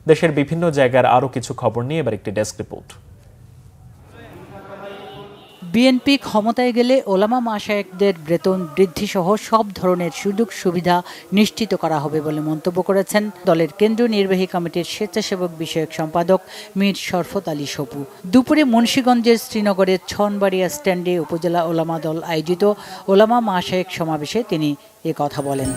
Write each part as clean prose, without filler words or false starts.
দেশের বিভিন্ন জায়গার আরও কিছু খবর নিয়ে এবার একটি ডেস্ক রিপোর্ট। বিএনপি ক্ষমতায় গেলে ওলামা মাশায়েখদের বেতন বৃদ্ধিসহ সব ধরনের সুযোগ সুবিধা নিশ্চিত করা হবে বলে মন্তব্য করেছেন দলের কেন্দ্রীয় নির্বাহী কমিটির স্বেচ্ছাসেবক বিষয়ক সম্পাদক মীর শরফত আলী সপু। দুপুরে মুন্সিগঞ্জের শ্রীনগরের ছনবাড়িয়া স্ট্যান্ডে উপজেলা ওলামা দল আয়োজিত ওলামা মাশায়েখ সমাবেশে তিনি কথা বলেন।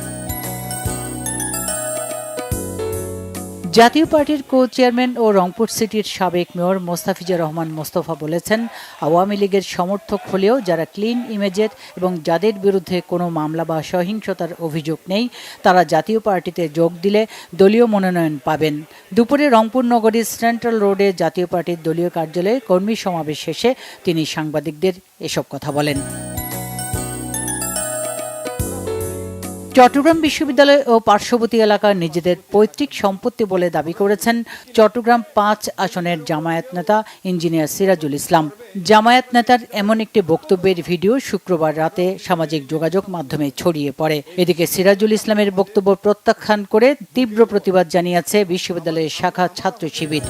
জাতীয় পার্টির কো চেয়ারম্যান ও রংপুর সিটির সাবেক মেয়র মোস্তাফিজুর রহমান মোস্তফা বলেছেন, আওয়ামী লীগের সমর্থক হলেও যারা ক্লিন ইমেজের এবং যাদের বিরুদ্ধে কোনো মামলা বা সহিংসতার অভিযোগ নেই তারা জাতীয় পার্টিতে যোগ দিলে দলীয় মনোনয়ন পাবেন। দুপুরে রংপুর নগরীর সেন্ট্রাল রোডে জাতীয় পার্টির দলীয় কার্যালয়ে কর্মী সমাবেশ শেষে তিনি সাংবাদিকদের এসব কথা বলেন। চট্টগ্রাম বিশ্ববিদ্যালয় ও পার্শ্ববর্তী এলাকা নিজেদের পৈতৃক সম্পত্তি বলে দাবি করেছেন চট্টগ্রাম ৫ আসনের জামায়াত নেতা ইঞ্জিনিয়ার সিরাজুল ইসলাম। জামায়াত নেতার এমন একটি বক্তব্যের ভিডিও শুক্রবার রাতে সামাজিক যোগাযোগ মাধ্যমে ছড়িয়ে পড়ে। এদিকে সিরাজুল ইসলামের বক্তব্য প্রত্যাখ্যান করে তীব্র প্রতিবাদ জানিয়েছে বিশ্ববিদ্যালয়ের শাখা ছাত্র শিবির।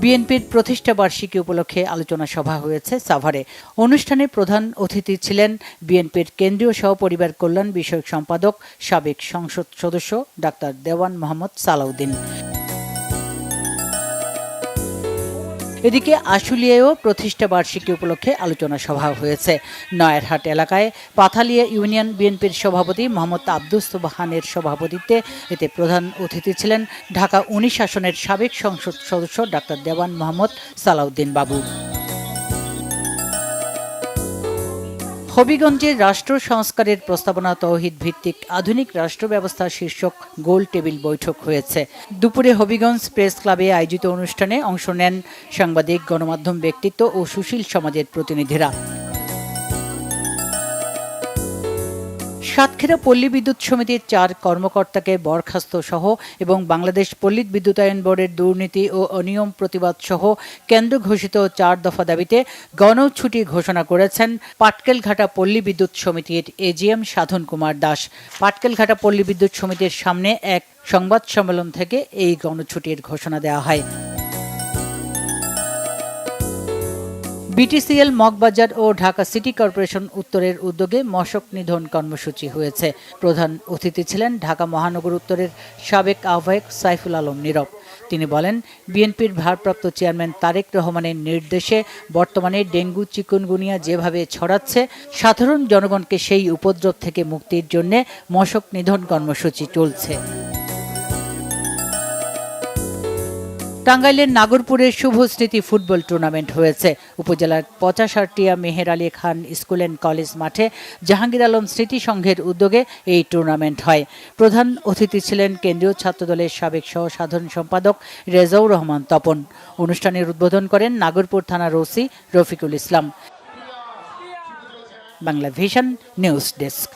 বিএনপির প্রতিষ্ঠা বার্ষিকী উপলক্ষে আলোচনা সভা হয়েছে সাভারে। অনুষ্ঠানে প্রধান অতিথি ছিলেন বিএনপির কেন্দ্রীয় সহপরিবার কল্যাণ বিষয়ক সম্পাদক সাবেক সংসদ সদস্য ডাক্তার দেওয়ান মোহাম্মদ সালাউদ্দিন। এদিকে আশুলিয়ায়ও প্রতিষ্ঠা বার্ষিকী উপলক্ষে আলোচনা সভা হয়েছে। নয়ারহাট এলাকায় পাথালিয়া ইউনিয়ন বিএনপির সভাপতি মোহাম্মদ আব্দুস সুবহানের সভাপতিত্বে এতে প্রধান অতিথি ছিলেন ঢাকা ১৯ আসনের সাবেক সংসদ সদস্য ডাক্তার দেওয়ান মোহাম্মদ সালাউদ্দিন বাবু। হবিগঞ্জে রাষ্ট্র সংস্কারের প্রস্তাবনা তৌহিদ ভিত্তিক আধুনিক রাষ্ট্র ব্যবস্থা শীর্ষক গোল টেবিল বৈঠক হয়েছে। দুপুরে হবিগঞ্জ প্রেস ক্লাবে আয়োজিত অনুষ্ঠানে অংশ নেন সাংবাদিক, গণমাধ্যম ব্যক্তিত্ব ও সুশীল সমাজের প্রতিনিধিরা। সাতক্ষীরা পল্লী বিদ্যুৎ সমিতির ৪ কর্মকর্তাকে বরখাস্ত সহ এবং বাংলাদেশ পল্লী বিদ্যুতায়ন বোর্ডের দুর্নীতি ও অনিয়ম প্রতিবাদ সহ কেন্দ্র ঘোষিত ৪ দফা দাবিতে গণছুটি ঘোষণা করেছেন পাটকেলঘাটা পল্লী বিদ্যুৎ সমিতির এজিএম সাধন কুমার দাস। পাটকেলঘাটা পল্লী বিদ্যুৎ সমিতির সামনে এক সংবাদ সম্মেলন থেকে এই গণছুটির ঘোষণা দেওয়া হয়। বিটিসিএল মগবাজার ও ঢাকা সিটি কর্পোরেশন উত্তরের উদ্যোগে মশক নিধন কর্মসূচি হয়েছে। প্রধান অতিথি ছিলেন ঢাকা মহানগর উত্তরের সাবেক আহ্বায়ক সাইফুল আলম নীরব। তিনি বলেন, বিএনপির ভারপ্রাপ্ত চেয়ারম্যান তারেক রহমানের নির্দেশে বর্তমানে ডেঙ্গু চিকুনগুনিয়া যেভাবে ছড়াচ্ছে, সাধারণ জনগণকে সেই উপদ্রব থেকে মুক্তির জন্য মশক নিধন কর্মসূচি চলছে। টাঙ্গাইলের নাগরপুরের শুভ স্মৃতি ফুটবল টুর্নামেন্ট হয়েছে। উপজেলার ৫০টিয়া Meher Ali Khan school and college মাঠে জাহাঙ্গীর আলম স্মৃতি সংঘের উদ্যোগে এই টুর্নামেন্ট হয়। প্রধান অতিথি ছিলেন কেন্দ্রীয় ছাত্রদলের সাবেক সহ সাধারণ সম্পাদক রেজাউর রহমান তপন। অনুষ্ঠানের উদ্বোধন করেন নাগরপুর থানার OC Rafiqul Islam. Bangla vision news desk.